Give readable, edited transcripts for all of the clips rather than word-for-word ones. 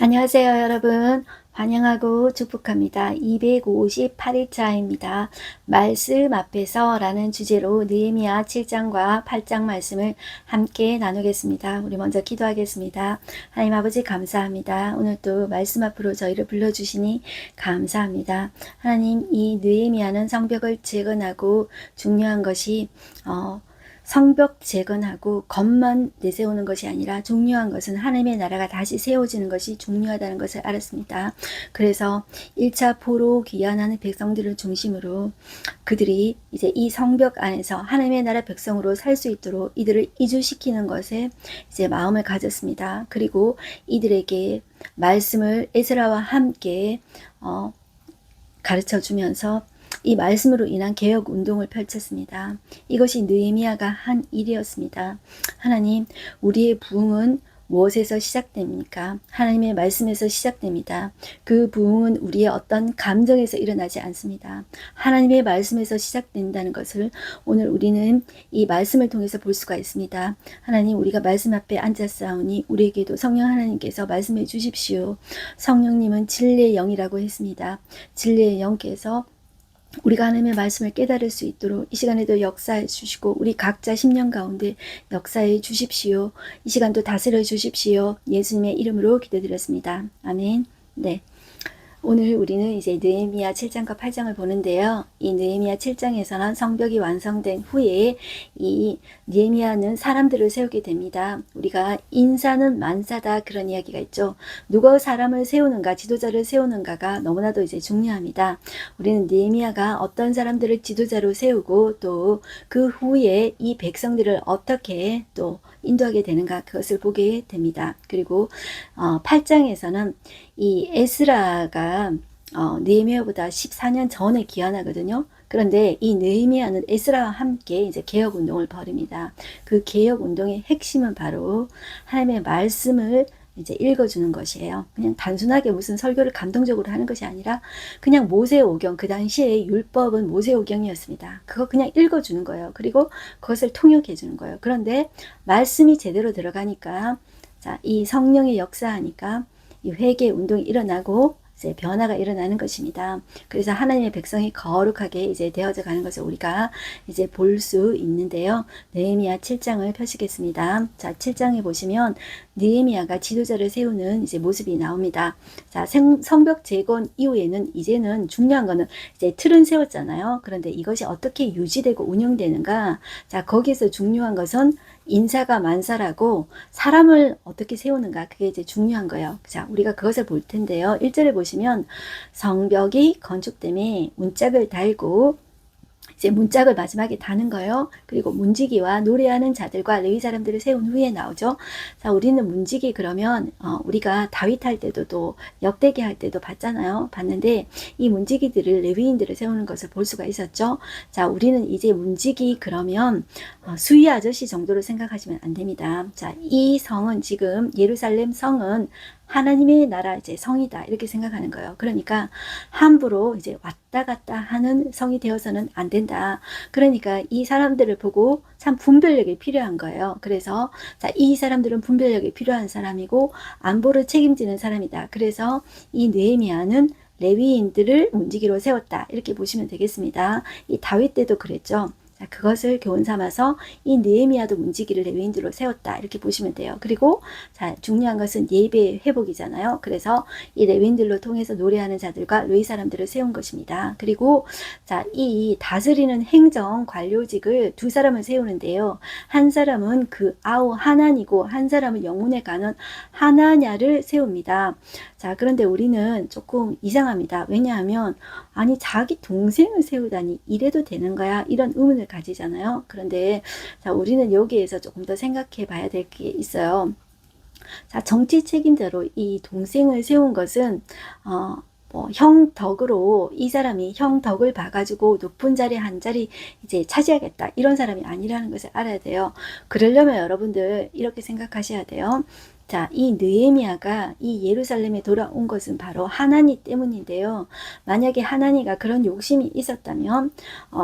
안녕하세요, 여러분. 환영하고 축복합니다. 258일차입니다. 말씀 앞에서 라는 주제로 느헤미야 7장과 8장 말씀을 함께 나누겠습니다. 우리 먼저 기도하겠습니다. 하나님 아버지 감사합니다. 오늘 또 말씀 앞으로 저희를 불러주시니 감사합니다. 하나님, 이 느헤미야는 성벽을 재건하고 중요한 것이 성벽 재건하고 겉만 내세우는 것이 아니라 중요한 것은 하나님의 나라가 다시 세워지는 것이 중요하다는 것을 알았습니다. 그래서 1차 포로 귀환하는 백성들을 중심으로 그들이 이제 이 성벽 안에서 하나님의 나라 백성으로 살 수 있도록 이들을 이주시키는 것에 이제 마음을 가졌습니다. 그리고 이들에게 말씀을 에스라와 함께 가르쳐 주면서 이 말씀으로 인한 개혁 운동을 펼쳤습니다. 이것이 느헤미야가 한 일이었습니다. 하나님, 우리의 부흥은 무엇에서 시작됩니까? 하나님의 말씀에서 시작됩니다. 그 부흥은 우리의 어떤 감정에서 일어나지 않습니다. 하나님의 말씀에서 시작된다는 것을 오늘 우리는 이 말씀을 통해서 볼 수가 있습니다. 하나님, 우리가 말씀 앞에 앉았사오니 우리에게도 성령 하나님께서 말씀해 주십시오. 성령님은 진리의 영이라고 했습니다. 진리의 영께서 우리가 하나님의 말씀을 깨달을 수 있도록 이 시간에도 역사해 주시고 우리 각자 심령 가운데 역사해 주십시오. 이 시간도 다스려 주십시오. 예수님의 이름으로 기도드렸습니다. 아멘. 네. 오늘 우리는 이제 느헤미야 7장과 8장을 보는데요. 이 느헤미야 7장에서는 성벽이 완성된 후에 이 느헤미야는 사람들을 세우게 됩니다. 우리가 인사는 만사다 그런 이야기가 있죠. 누가 사람을 세우는가, 지도자를 세우는가가 너무나도 이제 중요합니다. 우리는 느헤미야가 어떤 사람들을 지도자로 세우고 또 그 후에 이 백성들을 어떻게 또 인도하게 되는가 그것을 보게 됩니다. 그리고 8장에서는 이 에스라가 느헤미야보다 14년 전에 귀환하거든요. 그런데 이 느헤미야는 에스라와 함께 이제 개혁 운동을 벌입니다. 그 개혁 운동의 핵심은 바로 하나님의 말씀을 이제 읽어주는 것이에요. 그냥 단순하게 무슨 설교를 감동적으로 하는 것이 아니라 그냥 모세오경, 그 당시에 율법은 모세오경이었습니다. 그거 그냥 읽어주는 거예요. 그리고 그것을 통역해 주는 거예요. 그런데 말씀이 제대로 들어가니까 자, 이 성령의 역사하니까 이 회개 운동이 일어나고 이제 변화가 일어나는 것입니다. 그래서 하나님의 백성이 거룩하게 이제 되어져 가는 것을 우리가 이제 볼 수 있는데요. 느헤미야 7장을 펴시겠습니다. 자, 7장에 보시면 느헤미야가 지도자를 세우는 이제 모습이 나옵니다. 자, 성벽 재건 이후에는 이제는 중요한 거는 이제 틀은 세웠잖아요. 그런데 이것이 어떻게 유지되고 운영되는가? 자, 거기에서 중요한 것은 인사가 만사라고 사람을 어떻게 세우는가 그게 이제 중요한 거예요. 자, 우리가 그것을 볼 텐데요. 1절에 보시면 성벽이 건축됨에 문짝을 달고 이제 문짝을 마지막에 다는 거예요. 그리고 문지기와 노래하는 자들과 레위 사람들을 세운 후에 나오죠. 자, 우리는 문지기 그러면 우리가 다윗 할 때도 또 역대기 할 때도 봤잖아요. 봤는데 이 문지기들을 레위인들을 세우는 것을 볼 수가 있었죠. 자, 우리는 이제 문지기 그러면 수위 아저씨 정도로 생각하시면 안 됩니다. 자, 이 성은 지금 예루살렘 성은 하나님의 나라 이제 성이다 이렇게 생각하는 거예요. 그러니까 함부로 이제 왔다 갔다 하는 성이 되어서는 안 된다. 그러니까 이 사람들을 보고 참 분별력이 필요한 거예요. 그래서 자, 이 사람들은 분별력이 필요한 사람이고 안보를 책임지는 사람이다. 그래서 이 느헤미야는 레위인들을 문지기로 세웠다. 이렇게 보시면 되겠습니다. 이 다윗 때도 그랬죠. 자, 그것을 교훈 삼아서 이 느헤미야도 문지기를 레위인들로 세웠다 이렇게 보시면 돼요. 그리고 자, 중요한 것은 예배 회복이잖아요. 그래서 이 레위인들로 통해서 노래하는 자들과 레위 사람들을 세운 것입니다. 그리고 자, 이 다스리는 행정 관료직을 두 사람을 세우는데요. 한 사람은 그 아우 하나니고 한 사람은 영문에 가는 하나냐를 세웁니다. 자, 그런데 우리는 조금 이상합니다. 왜냐하면 아니 자기 동생을 세우다니 이래도 되는 거야? 이런 의문을 가지잖아요. 그런데 자, 우리는 여기에서 조금 더 생각해 봐야 될 게 있어요. 자, 정치 책임자로 이 동생을 세운 것은 형 덕으로 이 사람이 형 덕을 봐가지고 높은 자리 한 자리 이제 차지하겠다 이런 사람이 아니라는 것을 알아야 돼요. 그러려면 여러분들 이렇게 생각하셔야 돼요. 자, 이 느헤미야가 이 예루살렘에 돌아온 것은 바로 하나니 때문인데요. 만약에 하나니가 그런 욕심이 있었다면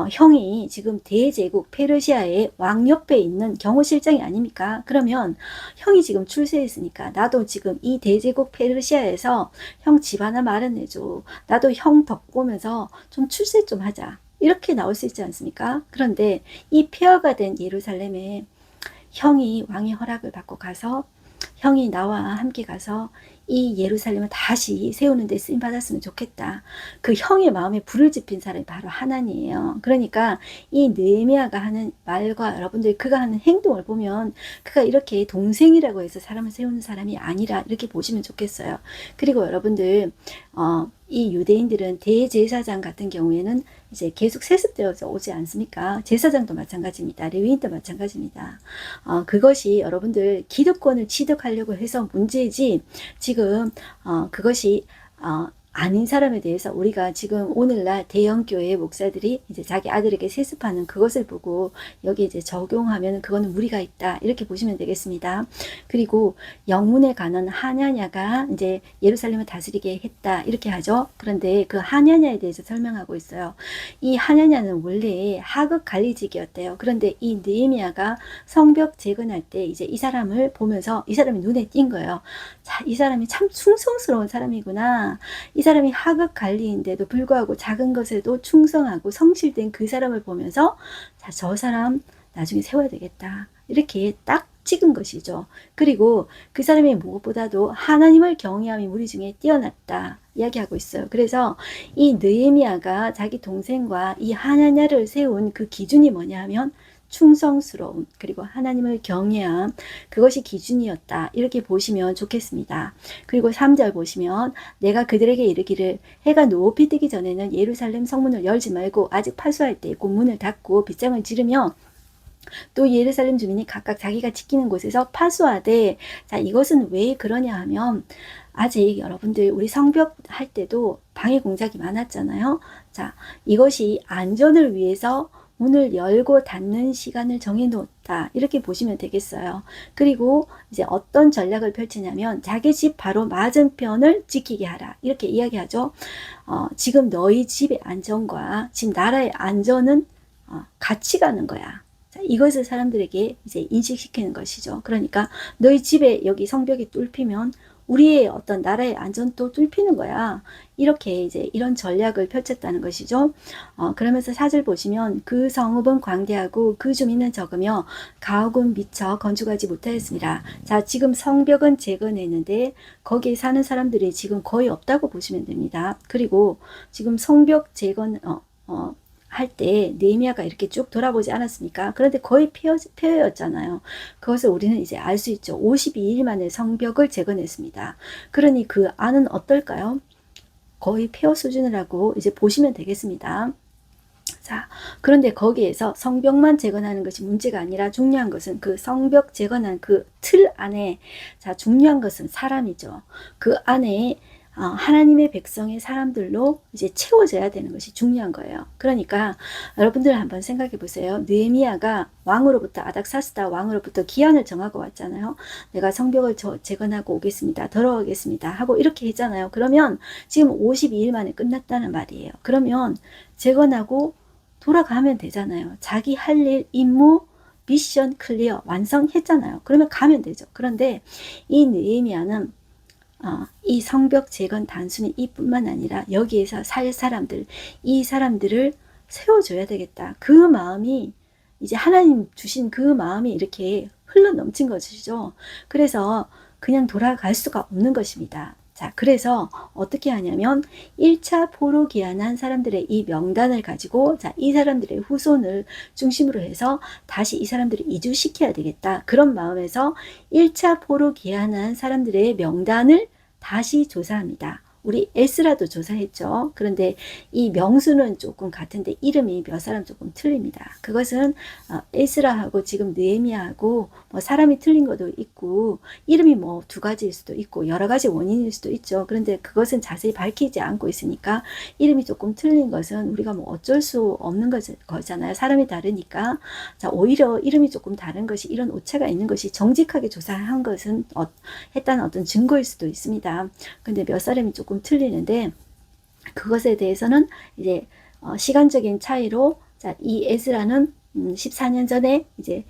형이 지금 대제국 페르시아의 왕 옆에 있는 경호실장이 아닙니까? 그러면 형이 지금 출세했으니까 나도 지금 이 대제국 페르시아에서 형 집 하나 마련해줘. 나도 형 덕 보면서 좀 출세 좀 하자. 이렇게 나올 수 있지 않습니까? 그런데 이 폐허가 된 예루살렘에 형이 왕의 허락을 받고 가서 형이 나와 함께 가서 이 예루살렘을 다시 세우는 데 쓰임 받았으면 좋겠다. 그 형의 마음에 불을 지핀 사람이 바로 하나님이에요. 그러니까 이 느헤미야가 하는 말과 여러분들 그가 하는 행동을 보면 그가 이렇게 동생이라고 해서 사람을 세우는 사람이 아니라 이렇게 보시면 좋겠어요. 그리고 여러분들 이 유대인들은 대제사장 같은 경우에는 이제 계속 세습되어서 오지 않습니까? 제사장도 마찬가지입니다. 레위인도 마찬가지입니다. 그것이 여러분들 기득권을 취득하려고 해서 문제지 지금 그것이 아닌 사람에 대해서 우리가 지금 오늘날 대형교회 목사들이 이제 자기 아들에게 세습하는 그것을 보고 여기 이제 적용하면 그거는 무리가 있다 이렇게 보시면 되겠습니다. 그리고 영문에 관한 하냐냐가 이제 예루살렘을 다스리게 했다 이렇게 하죠. 그런데 그 하냐냐에 대해서 설명하고 있어요. 이 하냐냐는 원래 하급 관리직이었대요. 그런데 이 느헤미야가 성벽 재건할 때 이제 이 사람을 보면서 이 사람이 눈에 띈 거예요. 자, 이 사람이 참 충성스러운 사람이구나. 이 사람이 하급 관리인데도 불구하고 작은 것에도 충성하고 성실된 그 사람을 보면서 자, 저 사람 나중에 세워야 되겠다. 이렇게 딱 찍은 것이죠. 그리고 그 사람이 무엇보다도 하나님을 경외함이 무리 중에 뛰어났다. 이야기하고 있어요. 그래서 이 느헤미야가 자기 동생과 이 하나냐를 세운 그 기준이 뭐냐 하면 충성스러움 그리고 하나님을 경외함 그것이 기준이었다 이렇게 보시면 좋겠습니다. 그리고 3절 보시면 내가 그들에게 이르기를 해가 높이 뜨기 전에는 예루살렘 성문을 열지 말고 아직 파수할 때 곧 문을 닫고 빗장을 지르며 또 예루살렘 주민이 각각 자기가 지키는 곳에서 파수하되 자 이것은 왜 그러냐 하면 아직 여러분들 우리 성벽 할 때도 방해 공작이 많았잖아요. 자 이것이 안전을 위해서 문을 열고 닫는 시간을 정해놓았다. 이렇게 보시면 되겠어요. 그리고 이제 어떤 전략을 펼치냐면 자기 집 바로 맞은편을 지키게 하라. 이렇게 이야기하죠. 지금 너희 집의 안전과 지금 나라의 안전은 같이 가는 거야. 자, 이것을 사람들에게 이제 인식시키는 것이죠. 그러니까 너희 집에 여기 성벽이 뚫히면 우리의 어떤 나라의 안전도 뚫히는 거야. 이렇게 이제 이런 전략을 펼쳤다는 것이죠. 그러면서 4절 보시면 그 성읍은 광대하고 그 주민은 적으며 가옥은 미처 건축하지 못하였습니다. 자, 지금 성벽은 재건했는데 거기에 사는 사람들이 지금 거의 없다고 보시면 됩니다. 그리고 지금 성벽 재건 할 때 느헤미야가 이렇게 쭉 돌아보지 않았습니까? 그런데 거의 폐허였잖아요. 그것을 우리는 이제 알 수 있죠. 52일 만에 성벽을 재건했습니다. 그러니 그 안은 어떨까요? 거의 폐허 수준이라고 이제 보시면 되겠습니다. 자, 그런데 거기에서 성벽만 재건하는 것이 문제가 아니라 중요한 것은 그 성벽 재건한 그 틀 안에 자 중요한 것은 사람이죠. 그 안에 하나님의 백성의 사람들로 이제 채워져야 되는 것이 중요한 거예요. 그러니까 여러분들 한번 생각해 보세요. 느헤미야가 왕으로부터 아닥사스다 왕으로부터 기한을 정하고 왔잖아요. 내가 성벽을 재건하고 오겠습니다. 들어오겠습니다. 하고 이렇게 했잖아요. 그러면 지금 52일 만에 끝났다는 말이에요. 그러면 재건하고 돌아가면 되잖아요. 자기 할 일, 임무, 미션 클리어 완성했잖아요. 그러면 가면 되죠. 그런데 이 느헤미야는 이 성벽 재건 단순히 이뿐만 아니라 여기에서 살 사람들, 이 사람들을 세워줘야 되겠다. 그 마음이 이제 하나님 주신 그 마음이 이렇게 흘러 넘친 것이죠. 그래서 그냥 돌아갈 수가 없는 것입니다. 자, 그래서 어떻게 하냐면 1차 포로 귀환한 사람들의 이 명단을 가지고 자, 이 사람들의 후손을 중심으로 해서 다시 이 사람들을 이주시켜야 되겠다. 그런 마음에서 1차 포로 귀환한 사람들의 명단을 다시 조사합니다. 우리 에스라도 조사했죠. 그런데 이 명수는 조금 같은데 이름이 몇 사람 조금 틀립니다. 그것은 에스라하고 지금 느헤미야하고 뭐 사람이 틀린 것도 있고 이름이 뭐 두 가지일 수도 있고 여러 가지 원인일 수도 있죠. 그런데 그것은 자세히 밝히지 않고 있으니까 이름이 조금 틀린 것은 우리가 뭐 어쩔 수 없는 거잖아요. 사람이 다르니까. 자, 오히려 이름이 조금 다른 것이 이런 오차가 있는 것이 정직하게 조사한 것은 했다는 어떤 증거일 수도 있습니다. 근데 몇 사람이 조금 틀리는데 그것에 대해서는 이제 시간적인 차이로 자, 이 에스라는 14년 전에 이제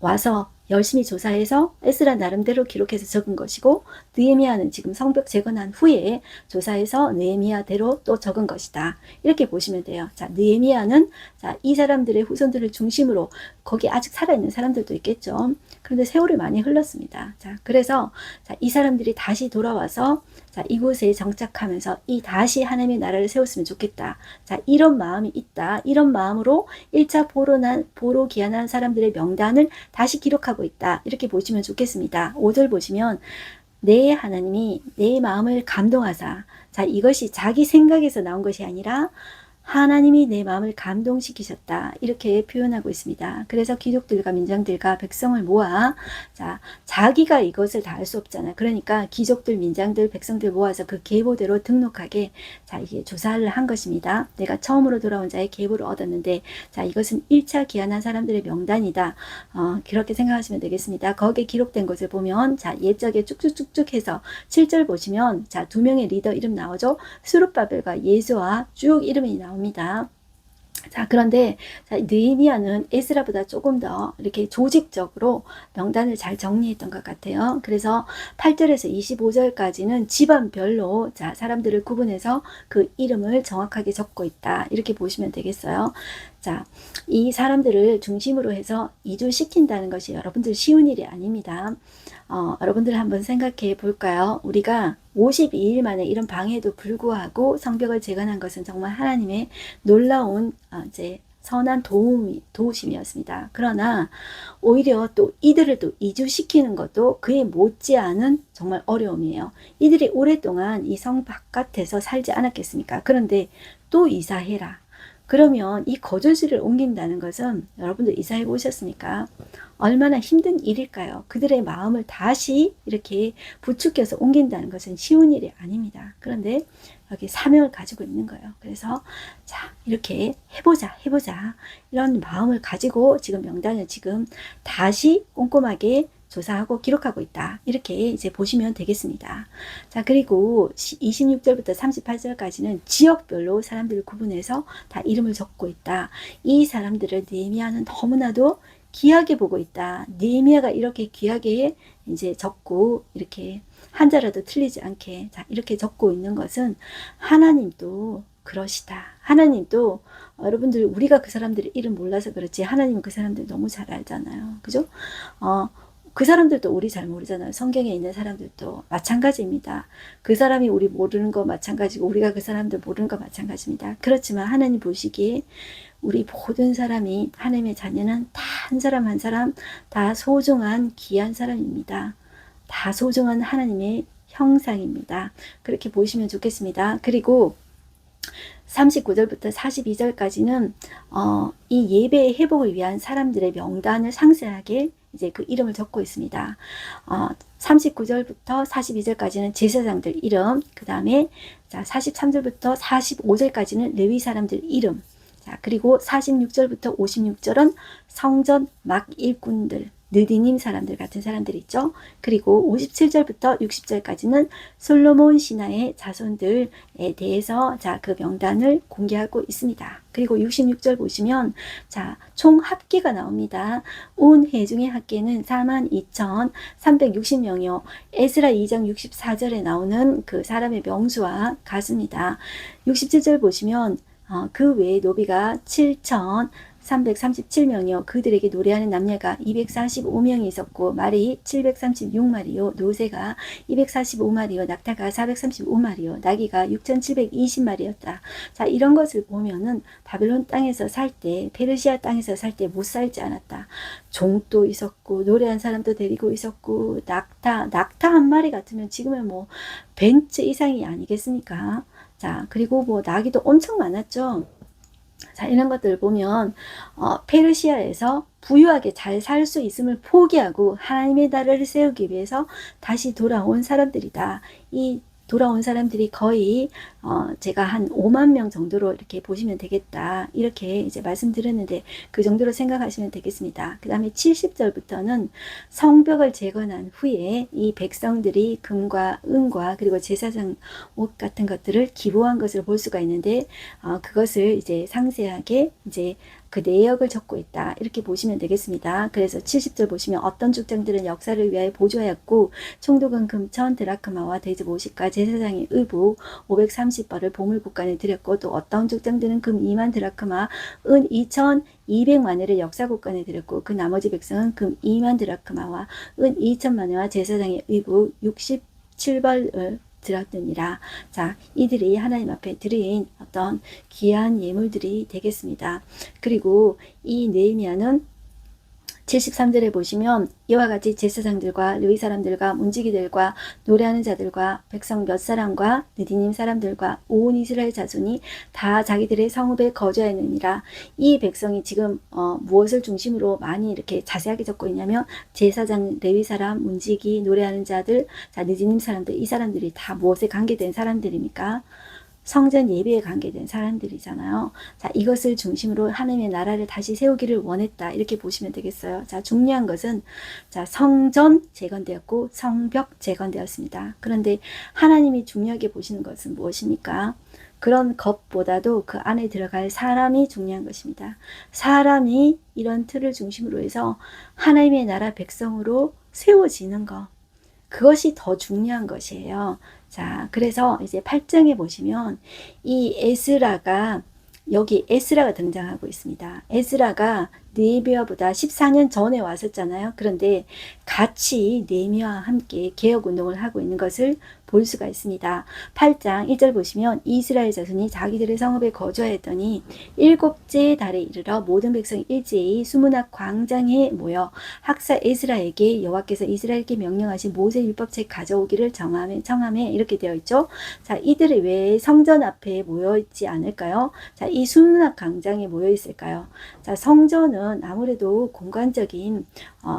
와서 열심히 조사해서 에스라 나름대로 기록해서 적은 것이고 느헤미야는 지금 성벽 재건한 후에 조사해서 느헤미야대로 또 적은 것이다. 이렇게 보시면 돼요. 자, 느헤미야는 자, 이 사람들의 후손들을 중심으로 거기 아직 살아있는 사람들도 있겠죠. 그런데 세월이 많이 흘렀습니다. 자, 그래서 자, 이 사람들이 다시 돌아와서 자, 이곳에 정착하면서 이 다시 하나님의 나라를 세웠으면 좋겠다. 자, 이런 마음이 있다. 이런 마음으로 1차 보로 귀환한 사람들의 명단을 다시 기록하고 있다. 이렇게 보시면 좋겠습니다. 5절 보시면 내 하나님이 내 마음을 감동하사 자, 이것이 자기 생각에서 나온 것이 아니라 하나님이 내 마음을 감동시키셨다. 이렇게 표현하고 있습니다. 그래서 귀족들과 민장들과 백성을 모아 자, 자기가 이것을 다 할 수 없잖아요. 그러니까 귀족들, 민장들, 백성들 모아서 그 계보대로 등록하게 자, 이게 조사를 한 것입니다. 내가 처음으로 돌아온 자의 계보를 얻었는데 자, 이것은 1차 귀환한 사람들의 명단이다. 그렇게 생각하시면 되겠습니다. 거기에 기록된 것을 보면 자, 옛적에 쭉쭉쭉쭉 해서 7절 보시면 자, 두 명의 리더 이름 나오죠. 스룹바벨과 예수와 쭉 이름이 나옵니다. 자, 그런데 자, 느헤미야는 에스라보다 조금 더 이렇게 조직적으로 명단을 잘 정리했던 것 같아요. 그래서 8절에서 25절까지는 집안별로 자, 사람들을 구분해서 그 이름을 정확하게 적고 있다. 이렇게 보시면 되겠어요. 자, 이 사람들을 중심으로 해서 이주시킨다는 것이 여러분들 쉬운 일이 아닙니다. 여러분들 한번 생각해 볼까요? 우리가 52일 만에 이런 방해에도 불구하고 성벽을 재건한 것은 정말 하나님의 놀라운 이제 선한 도우심이었습니다. 그러나 오히려 또 이들을 또 이주시키는 것도 그에 못지않은 정말 어려움이에요. 이들이 오랫동안 이 성 바깥에서 살지 않았겠습니까? 그런데 또 이사해라. 그러면 이 거주지를 옮긴다는 것은 여러분들 이사해 보셨습니까? 얼마나 힘든 일일까요? 그들의 마음을 다시 이렇게 부추겨서 옮긴다는 것은 쉬운 일이 아닙니다. 그런데 여기 사명을 가지고 있는 거예요. 그래서 자, 이렇게 해보자 이런 마음을 가지고 지금 명단을 지금 다시 꼼꼼하게 조사하고 기록하고 있다. 이렇게 이제 보시면 되겠습니다. 자, 그리고 26절부터 38절까지는 지역별로 사람들을 구분해서 다 이름을 적고 있다. 이 사람들을 느헤미야는 너무나도 귀하게 보고 있다. 느헤미야가 이렇게 귀하게 이제 적고 이렇게 한자라도 틀리지 않게 자, 이렇게 적고 있는 것은 하나님도 그러시다. 하나님도 여러분들 우리가 그 사람들의 이름 몰라서 그렇지 하나님은 그 사람들 너무 잘 알잖아요. 그죠? 그 사람들도 우리 잘 모르잖아요. 성경에 있는 사람들도 마찬가지입니다. 그 사람이 우리 모르는 거 마찬가지고 우리가 그 사람들 모르는 거 마찬가지입니다. 그렇지만 하나님 보시기에 우리 모든 사람이 하나님의 자녀는 다 한 사람 한 사람 다 소중한 귀한 사람입니다. 다 소중한 하나님의 형상입니다. 그렇게 보시면 좋겠습니다. 그리고 39절부터 42절까지는 이 예배의 회복을 위한 사람들의 명단을 상세하게 이제 그 이름을 적고 있습니다. 39절부터 42절까지는 제사장들 이름, 그 다음에 자 43절부터 45절까지는 레위 사람들 이름, 자 그리고 46절부터 56절은 성전 막 일꾼들, 느디님 사람들 같은 사람들 있죠. 그리고 57절부터 60절까지는 솔로몬 신하의 자손들에 대해서 자, 그 명단을 공개하고 있습니다. 그리고 66절 보시면 자, 총 합계가 나옵니다. 온 회중의 합계는 42,360명이요. 에스라 2장 64절에 나오는 그 사람의 명수와 같습니다. 67절 보시면 그 외에 노비가 7,000 337명이요. 그들에게 노래하는 남녀가 245명이 있었고 말이 736마리요. 노새가 245마리요. 낙타가 435마리요. 나귀가 6720마리였다. 자, 이런 것을 보면은 바벨론 땅에서 살 때, 페르시아 땅에서 살 때 못 살지 않았다. 종도 있었고 노래한 사람도 데리고 있었고 낙타 한 마리 같으면 지금은 뭐 벤츠 이상이 아니겠습니까? 자, 그리고 뭐 나귀도 엄청 많았죠. 자, 이런 것들을 보면 페르시아에서 부유하게 잘 살 수 있음을 포기하고 하나님의 나라를 세우기 위해서 다시 돌아온 사람들이다. 이 돌아온 사람들이 거의 제가 한 5만 명 정도로 이렇게 보시면 되겠다. 이렇게 이제 말씀드렸는데 그 정도로 생각하시면 되겠습니다. 그 다음에 70절부터는 성벽을 재건한 후에 이 백성들이 금과 은과 그리고 제사장 옷 같은 것들을 기부한 것을 볼 수가 있는데 그것을 이제 상세하게 이제 그 내역을 적고 있다. 이렇게 보시면 되겠습니다. 그래서 70절 보시면 어떤 족장들은 역사를 위하여 보조하였고 총독은 금 1000 드라크마와 대접 50가 제사장의 의복 530벌을 보물국간에 드렸고 또 어떤 족장들은 금 2만 드라크마 은 2200만회를 역사국간에 드렸고 그 나머지 백성은 금 2만 드라크마와 은 2000만회와 제사장의 의복 67벌을 드렸느니라. 자, 이들이 하나님 앞에 드린 어떤 귀한 예물들이 되겠습니다. 그리고 이 느헤미야는 73절에 보시면 이와 같이 제사장들과 레위 사람들과 문지기들과 노래하는 자들과 백성 몇 사람과 느디님 사람들과 온 이스라엘 자손이 다 자기들의 성읍에 거주하였느니라. 이 백성이 지금 무엇을 중심으로 많이 이렇게 자세하게 적고 있냐면 제사장, 레위 사람, 문지기, 노래하는 자들, 자, 느디님 사람들, 이 사람들이 다 무엇에 관계된 사람들입니까? 성전 예배에 관계된 사람들이잖아요. 자, 이것을 중심으로 하나님의 나라를 다시 세우기를 원했다. 이렇게 보시면 되겠어요. 자, 중요한 것은 자, 성전 재건되었고 성벽 재건되었습니다. 그런데 하나님이 중요하게 보시는 것은 무엇입니까? 그런 것보다도 그 안에 들어갈 사람이 중요한 것입니다. 사람이 이런 틀을 중심으로 해서 하나님의 나라 백성으로 세워지는 것. 그것이 더 중요한 것이에요. 자, 그래서 이제 8장에 보시면 이 에스라가 여기 에스라가 등장하고 있습니다. 에스라가 느헤미야보다 14년 전에 왔었잖아요. 그런데 같이 느헤미야와 함께 개혁운동을 하고 있는 것을 볼 수가 있습니다. 8장 1절 보시면 이스라엘 자손이 자기들의 성읍에 거주하였더니 7째 달에 이르러 모든 백성이 일제히 수문학 광장에 모여 학사 에스라에게 여호와께서 이스라엘께 명령하신 모세 율법책 가져오기를 청하매 이렇게 되어 있죠. 자, 이들이 왜 성전 앞에 모여 있지 않을까요? 자, 이 수문학 광장에 모여 있을까요? 자, 성전은 아무래도 공간적인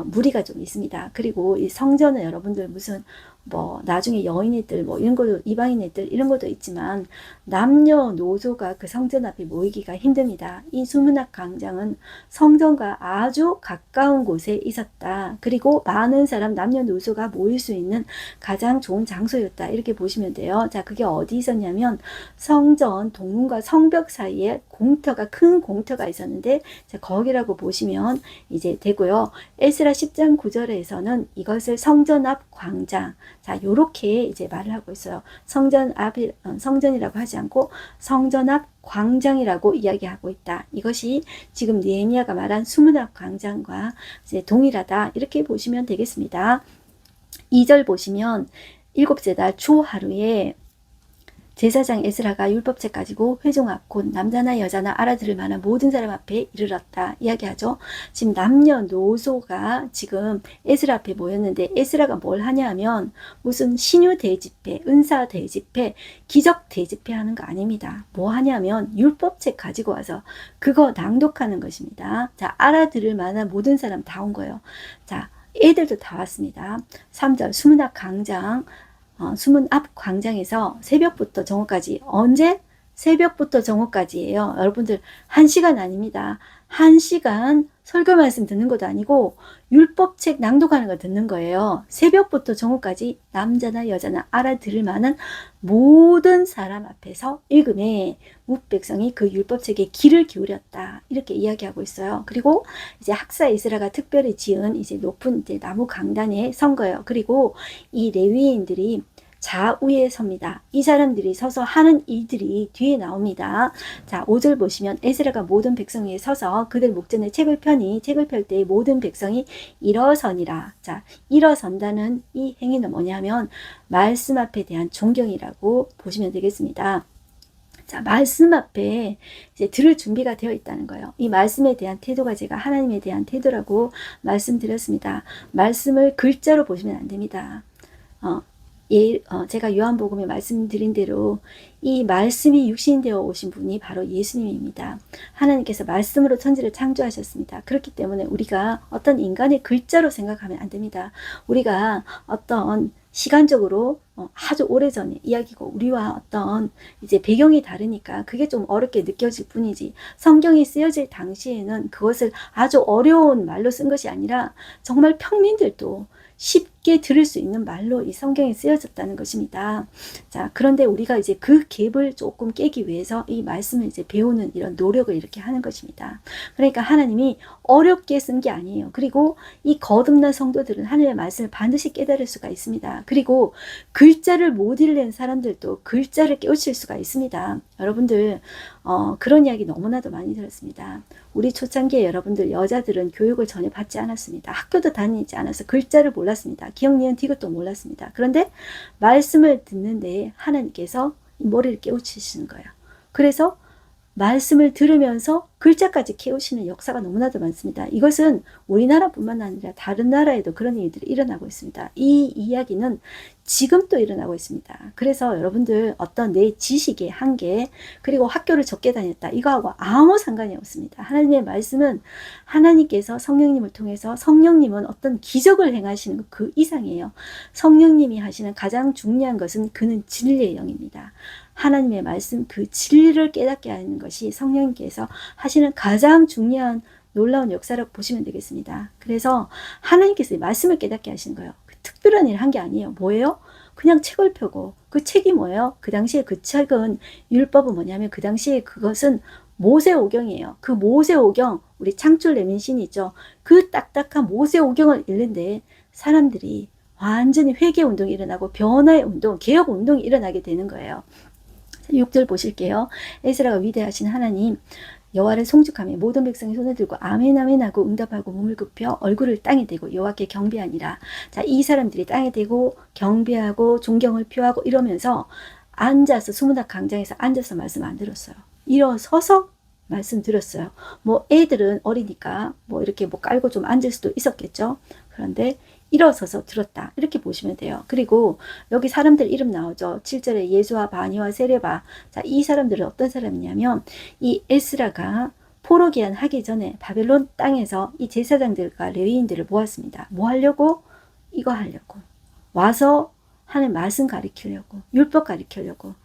무리가 좀 있습니다. 그리고 이 성전은 여러분들 무슨 뭐 나중에 여인애들 뭐 이런 것도 이방인애들 이런 것도 있지만 남녀노소가 그 성전 앞에 모이기가 힘듭니다. 이 수문학 광장은 성전과 아주 가까운 곳에 있었다. 그리고 많은 사람 남녀노소가 모일 수 있는 가장 좋은 장소였다. 이렇게 보시면 돼요. 자, 그게 어디 있었냐면 성전 동문과 성벽 사이에 공터가 큰 공터가 있었는데 자, 거기라고 보시면 이제 되고요. 에스라 10장 9절에서는 이것을 성전 앞 광장 자, 요렇게 이제 말을 하고 있어요. 성전 앞이 성전이라고 하지 않고 성전 앞 광장이라고 이야기하고 있다. 이것이 지금 느헤미야가 말한 수문학 광장과 이제 동일하다. 이렇게 보시면 되겠습니다. 2절 보시면 7째 달 초하루에 제사장 에스라가 율법책 가지고 회중 앞 곧 남자나 여자나 알아들을 만한 모든 사람 앞에 이르렀다 이야기하죠. 지금 남녀노소가 지금 에스라 앞에 모였는데 에스라가 뭘 하냐 하면 무슨 신유 대집회, 은사 대집회, 기적 대집회 하는 거 아닙니다. 뭐 하냐면 율법책 가지고 와서 그거 낭독하는 것입니다. 자, 알아들을 만한 모든 사람 다 온 거예요. 자, 애들도 다 왔습니다. 3절 수문학 광장 수문 앞 광장에서 새벽부터 정오까지 언제? 새벽부터 정오까지예요. 여러분들 1시간 아닙니다. 1시간 설교 말씀 듣는 것도 아니고 율법책 낭독하는 거 듣는 거예요. 새벽부터 정오까지 남자나 여자나 알아들을 만한 모든 사람 앞에서 읽음에 뭇백성이 그 율법책에 귀를 기울였다. 이렇게 이야기하고 있어요. 그리고 이제 학사 에스라가 특별히 지은 이제 높은 이제 나무 강단에 선 거예요. 그리고 이 레위인들이 좌우에 섭니다. 이 사람들이 서서 하는 일들이 뒤에 나옵니다. 자, 5절 보시면 에스라가 모든 백성 위에 서서 그들 목전에 책을 펴니 책을 펼 때 모든 백성이 일어서니라. 자, 일어선다는 이 행위는 뭐냐면 말씀 앞에 대한 존경이라고 보시면 되겠습니다. 자, 말씀 앞에 이제 들을 준비가 되어 있다는 거예요. 이 말씀에 대한 태도가 제가 하나님에 대한 태도라고 말씀드렸습니다. 말씀을 글자로 보시면 안 됩니다. 제가 요한복음에 말씀드린 대로 이 말씀이 육신되어 오신 분이 바로 예수님입니다. 하나님께서 말씀으로 천지를 창조하셨습니다. 그렇기 때문에 우리가 어떤 인간의 글자로 생각하면 안 됩니다. 우리가 어떤 시간적으로 아주 오래전의 이야기고 우리와 어떤 이제 배경이 다르니까 그게 좀 어렵게 느껴질 뿐이지, 성경이 쓰여질 당시에는 그것을 아주 어려운 말로 쓴 것이 아니라 정말 평민들도 쉽게 들을 수 있는 말로 이 성경이 쓰여졌다는 것입니다. 자, 그런데 우리가 이제 그 갭을 조금 깨기 위해서 이 말씀을 이제 배우는 이런 노력을 이렇게 하는 것입니다. 그러니까 하나님이 어렵게 쓴 게 아니에요. 그리고 이 거듭난 성도들은 하나님의 말씀을 반드시 깨달을 수가 있습니다. 그리고 글자를 못 읽는 사람들도 글자를 깨우칠 수가 있습니다. 여러분들 그런 이야기 너무나도 많이 들었습니다. 우리 초창기에 여러분들 여자들은 교육을 전혀 받지 않았습니다. 학교도 다니지 않아서 글자를 몰랐습니다. 기억, 니은, 디귿도 몰랐습니다. 그런데 말씀을 듣는데 하나님께서 머리를 깨우치시는 거예요. 그래서 말씀을 들으면서 글자까지 깨우치는 역사가 너무나도 많습니다. 이것은 우리나라뿐만 아니라 다른 나라에도 그런 일들이 일어나고 있습니다. 이 이야기는 지금 또 일어나고 있습니다. 그래서 여러분들 어떤 내 지식의 한계, 그리고 학교를 적게 다녔다, 이거하고 아무 상관이 없습니다. 하나님의 말씀은 하나님께서 성령님을 통해서, 성령님은 어떤 기적을 행하시는 그 이상이에요. 성령님이 하시는 가장 중요한 것은 그는 진리의 영입니다. 하나님의 말씀, 그 진리를 깨닫게 하는 것이 성령님께서 하시는 가장 중요한 놀라운 역사라고 보시면 되겠습니다. 그래서 하나님께서 말씀을 깨닫게 하시는 거예요. 특별한 일을 한 게 아니에요. 뭐예요? 그냥 책을 펴고, 그 책이 뭐예요? 그 당시에 그 책은, 율법은 뭐냐면 그 당시에 그것은 모세오경이에요. 그 모세오경, 우리 창출 레민신이 있죠. 그 딱딱한 모세오경을 읽는데 사람들이 완전히 회개운동이 일어나고 변화의 운동, 개혁운동이 일어나게 되는 거예요. 6절 보실게요. 에스라가 위대하신 하나님 여호와를 송축하며 모든 백성이 손을 들고 아멘 아멘 하고 응답하고 몸을 굽혀 얼굴을 땅에 대고 여호와께 경배하니라. 자, 이 사람들이 땅에 대고 경배하고 존경을 표하고 이러면서 앉아서 수문학 강장에서 앉아서 말씀 안 들었어요. 일어서서 말씀 들었어요. 뭐 애들은 어리니까 뭐 이렇게 뭐 깔고 좀 앉을 수도 있었겠죠. 그런데 일어서서 들었다, 이렇게 보시면 돼요. 그리고 여기 사람들 이름 나오죠. 7절에 예수와 바니와 세레바. 자, 이 사람들은 어떤 사람이냐면 이 에스라가 포로기한 하기 전에 바벨론 땅에서 이 제사장들과 레위인들을 모았습니다. 뭐 하려고? 이거 하려고. 와서 하는 말씀 가르치려고, 율법 가르치려고.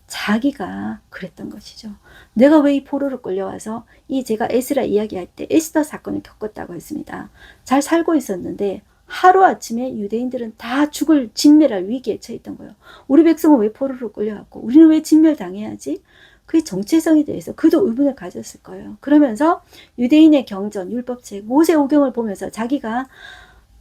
자기가 그랬던 것이죠. 내가 왜 이 포로로 끌려와서, 이 제가 에스라 이야기할 때 에스더 사건을 겪었다고 했습니다. 잘 살고 있었는데 하루아침에 유대인들은 다 죽을 진멸할 위기에 처했던 거예요. 우리 백성은 왜 포로로 끌려왔고 우리는 왜 진멸당해야지? 그게 정체성에 대해서 그도 의문을 가졌을 거예요. 그러면서 유대인의 경전, 율법책, 모세오경을 보면서 자기가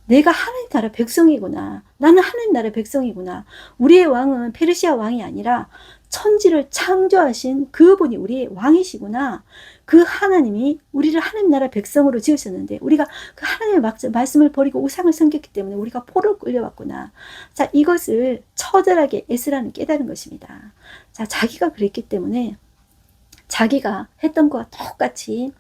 내가 하나님 나라 백성이구나. 나는 하나님 나라 백성이구나. 우리의 왕은 페르시아 왕이 아니라 천지를 창조하신 그분이 우리의 왕이시구나. 그 하나님이 우리를 하나님 나라 백성으로 지으셨는데 우리가 그 하나님의 말씀을 버리고 우상을 섬겼기 때문에 우리가 포로를 끌려왔구나. 자, 이것을 처절하게 에스라는 깨달은 것입니다. 자, 자기가 그랬기 때문에 자기가 했던 것과 똑같이,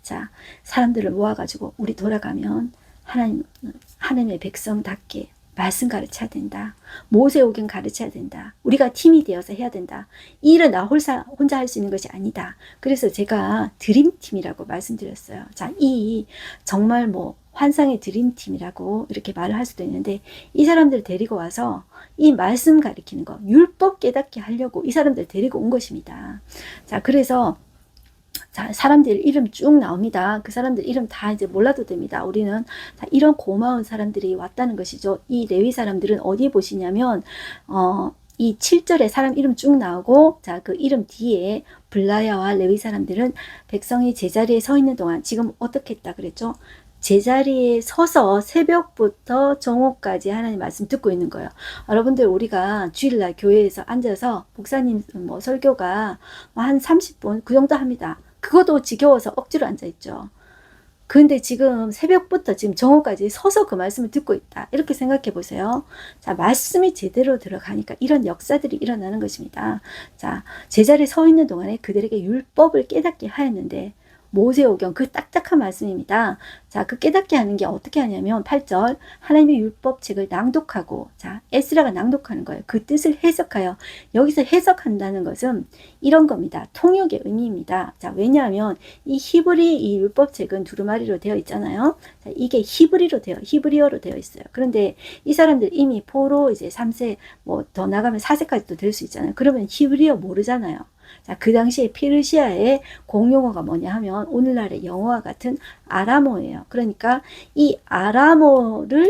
자, 사람들을 모아가지고 우리 돌아가면 하나님의 백성답게 말씀 가르쳐야 된다. 모세오경 가르쳐야 된다. 우리가 팀이 되어서 해야 된다. 이 일은 나 혼자 할 수 있는 것이 아니다. 그래서 제가 드림팀이라고 말씀드렸어요. 자, 이 정말 뭐 환상의 드림팀이라고 이렇게 말을 할 수도 있는데, 이 사람들 데리고 와서 이 말씀 가르치는 거, 율법 깨닫게 하려고 이 사람들 데리고 온 것입니다. 자, 그래서 자, 사람들 이름 쭉 나옵니다. 그 사람들 이름 다 이제 몰라도 됩니다. 우리는 자, 이런 고마운 사람들이 왔다는 것이죠. 이 레위 사람들은 어디에 보시냐면 이 7절에 사람 이름 쭉 나오고, 자, 그 이름 뒤에 블라야와 레위 사람들은 백성이 제자리에 서 있는 동안 지금 어떻게 했다 그랬죠? 제자리에 서서 새벽부터 정오까지 하나님 말씀 듣고 있는 거예요. 여러분들 우리가 주일날 교회에서 앉아서 목사님 뭐 설교가 한 30분 그 정도 합니다. 그것도 지겨워서 억지로 앉아있죠. 근데 지금 새벽부터 지금 정오까지 서서 그 말씀을 듣고 있다. 이렇게 생각해 보세요. 자, 말씀이 제대로 들어가니까 이런 역사들이 일어나는 것입니다. 자, 제자리에 서 있는 동안에 그들에게 율법을 깨닫게 하였는데, 모세오경 그 딱딱한 말씀입니다. 자, 그 깨닫게 하는 게 어떻게 하냐면 8절 하나님의 율법책을 낭독하고, 자, 에스라가 낭독하는 거예요. 그 뜻을 해석하여. 여기서 해석한다는 것은 이런 겁니다. 통역의 의미입니다. 자, 왜냐하면 이 히브리 이 율법책은 두루마리로 되어 있잖아요. 자, 이게 히브리어로 되어 있어요. 그런데 이 사람들 이미 포로 이제 3세 뭐 더 나가면 4세까지도 될 수 있잖아요. 그러면 히브리어 모르잖아요. 자, 그 당시에 페르시아의 공용어가 뭐냐 하면 오늘날의 영어와 같은 아람어예요. 그러니까 이 아람어로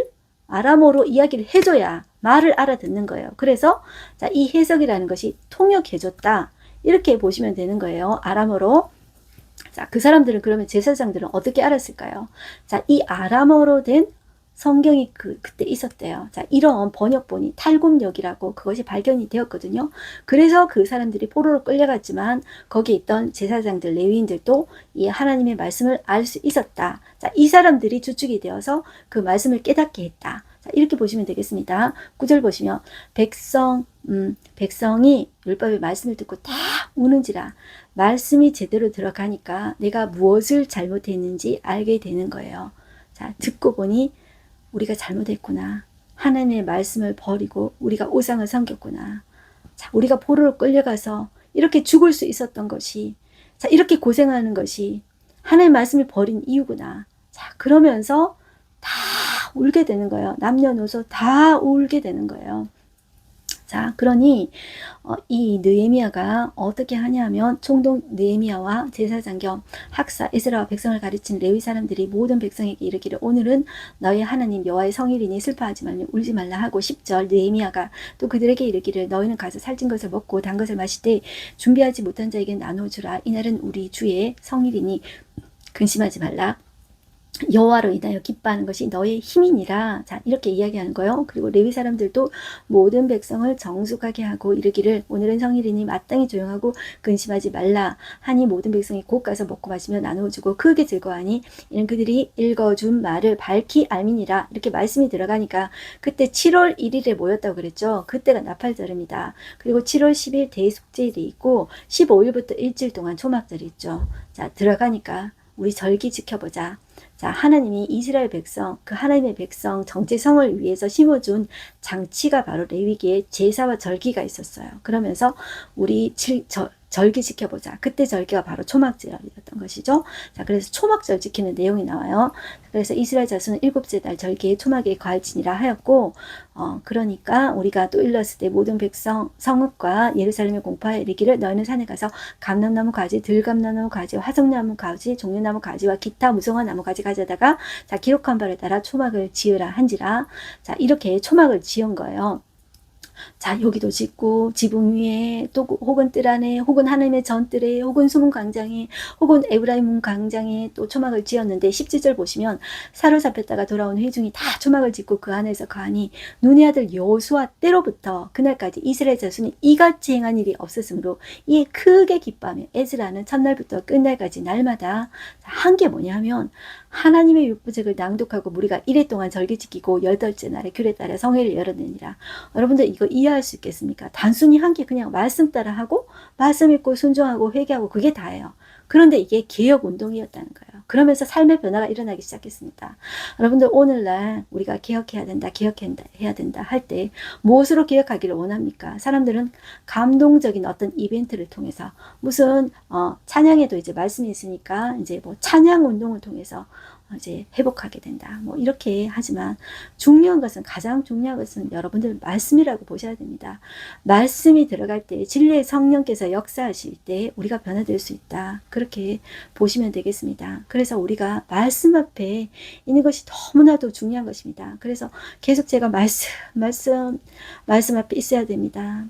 이야기를 해줘야 말을 알아듣는 거예요. 그래서 자, 이 해석이라는 것이 통역해줬다. 이렇게 보시면 되는 거예요. 아람어로. 자, 그 사람들은 그러면 제사장들은 어떻게 알았을까요? 자, 이 아람어로 된 성경이 그때 있었대요. 자, 이런 번역본이 탈굼역이라고 그것이 발견이 되었거든요. 그래서 그 사람들이 포로로 끌려갔지만 거기에 있던 제사장들, 레위인들도 이 하나님의 말씀을 알 수 있었다. 자, 이 사람들이 주축이 되어서 그 말씀을 깨닫게 했다. 자, 이렇게 보시면 되겠습니다. 9절 보시면 백성이 율법의 말씀을 듣고 다 우는지라. 말씀이 제대로 들어가니까 내가 무엇을 잘못했는지 알게 되는 거예요. 자, 듣고 보니 우리가 잘못했구나. 하나님의 말씀을 버리고 우리가 우상을 섬겼구나. 자, 우리가 포로로 끌려가서 이렇게 죽을 수 있었던 것이, 자, 이렇게 고생하는 것이 하나님의 말씀을 버린 이유구나. 자, 그러면서 다 울게 되는 거예요. 남녀노소 다 울게 되는 거예요. 자, 그러니 이 느헤미야가 어떻게 하냐면 총독 느헤미야와 제사장 겸 학사 에스라와 백성을 가르친 레위 사람들이 모든 백성에게 이르기를 오늘은 너희 하나님 여호와의 성일이니 슬퍼하지 말며 울지 말라 하고 10절 느헤미야가 또 그들에게 이르기를 너희는 가서 살찐 것을 먹고 단 것을 마실 때 준비하지 못한 자에게 나눠주라. 이날은 우리 주의 성일이니 근심하지 말라. 여호와로 인하여 기뻐하는 것이 너의 힘이니라. 자, 이렇게 이야기하는 거예요. 그리고 레위 사람들도 모든 백성을 정숙하게 하고 이르기를 오늘은 성일이니 마땅히 조용하고 근심하지 말라 하니 모든 백성이 곧 가서 먹고 마시며 나누어주고 크게 즐거워하니 이는 그들이 읽어준 말을 밝히 알미니라. 이렇게 말씀이 들어가니까 그때 7월 1일에 모였다고 그랬죠. 그때가 나팔절입니다. 그리고 7월 10일 대속제일이 있고 15일부터 일주일 동안 초막절이 있죠. 자, 들어가니까 우리 절기 지켜보자. 자, 하나님이 이스라엘 백성, 그 하나님의 백성 정체성을 위해서 심어준 장치가 바로 레위기에 제사와 절기가 있었어요. 그러면서 우리 절기 지켜보자. 그때 절기가 바로 초막절이었던 것이죠. 자, 그래서 초막절 지키는 내용이 나와요. 그래서 이스라엘 자손은 일곱째 달 절기에 초막에 가르치니라 하였고, 그러니까 우리가 또 일렀을 때 모든 백성 성읍과 예루살렘에 공포하여 이르기를 너희는 산에 가서 감람나무 가지, 들감나무 가지, 화석나무 가지, 종려나무 가지와 기타 무성한 나무 가지 가져다가 자, 기록한 바를 따라 초막을 지으라 한지라. 자, 이렇게 초막을 지은 거예요. 자, 여기도 짓고 지붕 위에 또 혹은 뜰 안에 혹은 하나님의 전뜰에 혹은 수문 광장에 혹은 에브라임 문 광장에 또 초막을 지었는데 17절 보시면 사로잡혔다가 돌아온 회중이 다 초막을 짓고 그 안에서 거하니 눈의 아들 여호수아 때로부터 그날까지 이스라엘 자손이 이같이 행한 일이 없었으므로 이에 크게 기뻐하며 에스라는 첫날부터 끝날까지 날마다 한 게 뭐냐면 하나님의 율법책을 낭독하고 무리가 1회 동안 절기 지키고 8째 날에 규례 따라 성회를 열어내니라. 여러분들 이거 이해할 수 있겠습니까? 단순히 한 게 그냥 말씀 따라 하고 말씀 읽고 순종하고 회개하고 그게 다예요. 그런데 이게 개혁 운동이었다는 거예요. 그러면서 삶의 변화가 일어나기 시작했습니다. 여러분들 오늘날 우리가 개혁해야 된다, 개혁해야 된다 할 때 무엇으로 개혁하기를 원합니까? 사람들은 감동적인 어떤 이벤트를 통해서 무슨 찬양에도 이제 말씀이 있으니까 이제 뭐 찬양 운동을 통해서 이제 회복하게 된다. 뭐 이렇게 하지만 가장 중요한 것은 여러분들 말씀이라고 보셔야 됩니다. 말씀이 들어갈 때 진리의 성령께서 역사하실 때 우리가 변화될 수 있다. 그렇게 보시면 되겠습니다. 그래서 우리가 말씀 앞에 있는 것이 너무나도 중요한 것입니다. 그래서 계속 제가 말씀 앞에 있어야 됩니다.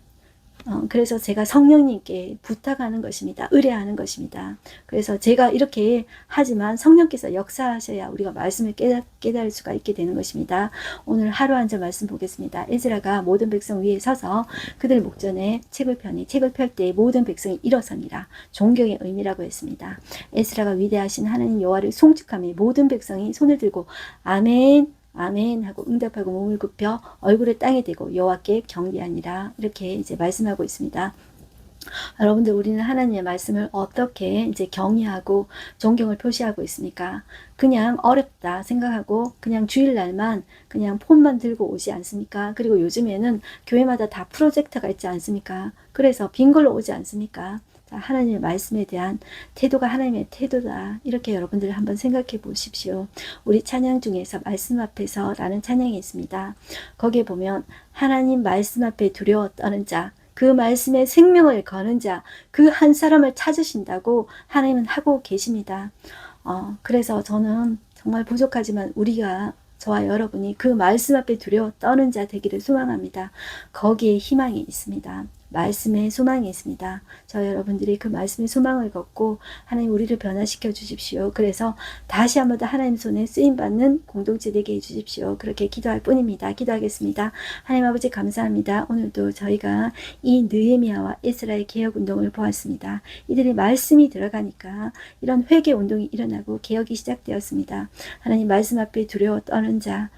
그래서 제가 성령님께 부탁하는 것입니다. 의뢰하는 것입니다. 그래서 제가 이렇게 하지만 성령께서 역사하셔야 우리가 말씀을 깨달을 수가 있게 되는 것입니다. 오늘 하루 한 절 말씀 보겠습니다. 에스라가 모든 백성 위에 서서 그들 목전에 책을 펴니 책을 펼 때 모든 백성이 일어서니라. 존경의 의미라고 했습니다. 에스라가 위대하신 하나님 여호와를 송축하며 모든 백성이 손을 들고 아멘 아멘 하고 응답하고 몸을 굽혀 얼굴을 땅에 대고 여호와께 경배하니라. 이렇게 이제 말씀하고 있습니다. 여러분들, 우리는 하나님의 말씀을 어떻게 이제 경외하고 존경을 표시하고 있습니까? 그냥 어렵다 생각하고 그냥 주일날만 그냥 폰만 들고 오지 않습니까? 그리고 요즘에는 교회마다 다 프로젝터가 있지 않습니까? 그래서 빈 걸로 오지 않습니까? 하나님의 말씀에 대한 태도가 하나님의 태도다. 이렇게 여러분들 한번 생각해 보십시오. 우리 찬양 중에서 말씀 앞에서 라는 찬양이 있습니다. 거기에 보면 하나님 말씀 앞에 두려워 떠는 자, 그 말씀에 생명을 거는 자, 그 한 사람을 찾으신다고 하나님은 하고 계십니다. 그래서 저는 정말 부족하지만 우리가 저와 여러분이 그 말씀 앞에 두려워 떠는 자 되기를 소망합니다. 거기에 희망이 있습니다. 말씀에 소망이 있습니다. 저 여러분들이 그 말씀의 소망을 걷고 하나님 우리를 변화시켜 주십시오. 그래서 다시 한번 더 하나님 손에 쓰임받는 공동체 되게 해주십시오. 그렇게 기도할 뿐입니다. 기도하겠습니다. 하나님 아버지 감사합니다. 오늘도 저희가 이 느헤미야와 에스라의 개혁운동을 보았습니다. 이들의 말씀이 들어가니까 이런 회개운동이 일어나고 개혁이 시작되었습니다. 하나님 말씀 앞에 두려워 떠는 자,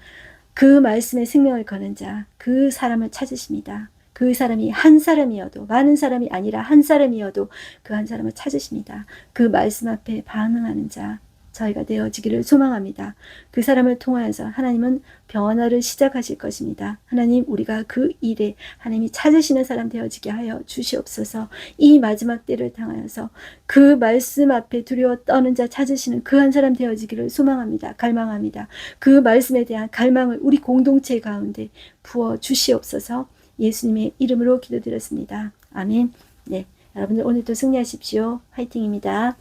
그 말씀에 생명을 거는 자, 그 사람을 찾으십니다. 그 사람이 한 사람이어도 많은 사람이 아니라 한 사람이어도 그 한 사람을 찾으십니다. 그 말씀 앞에 반응하는 자 저희가 되어지기를 소망합니다. 그 사람을 통하여서 하나님은 변화를 시작하실 것입니다. 하나님 우리가 그 일에 하나님이 찾으시는 사람 되어지게 하여 주시옵소서. 이 마지막 때를 당하여서 그 말씀 앞에 두려워 떠는 자 찾으시는 그 한 사람 되어지기를 소망합니다. 갈망합니다. 그 말씀에 대한 갈망을 우리 공동체 가운데 부어 주시옵소서. 예수님의 이름으로 기도드렸습니다. 아멘. 네, 여러분들 오늘도 승리하십시오. 화이팅입니다.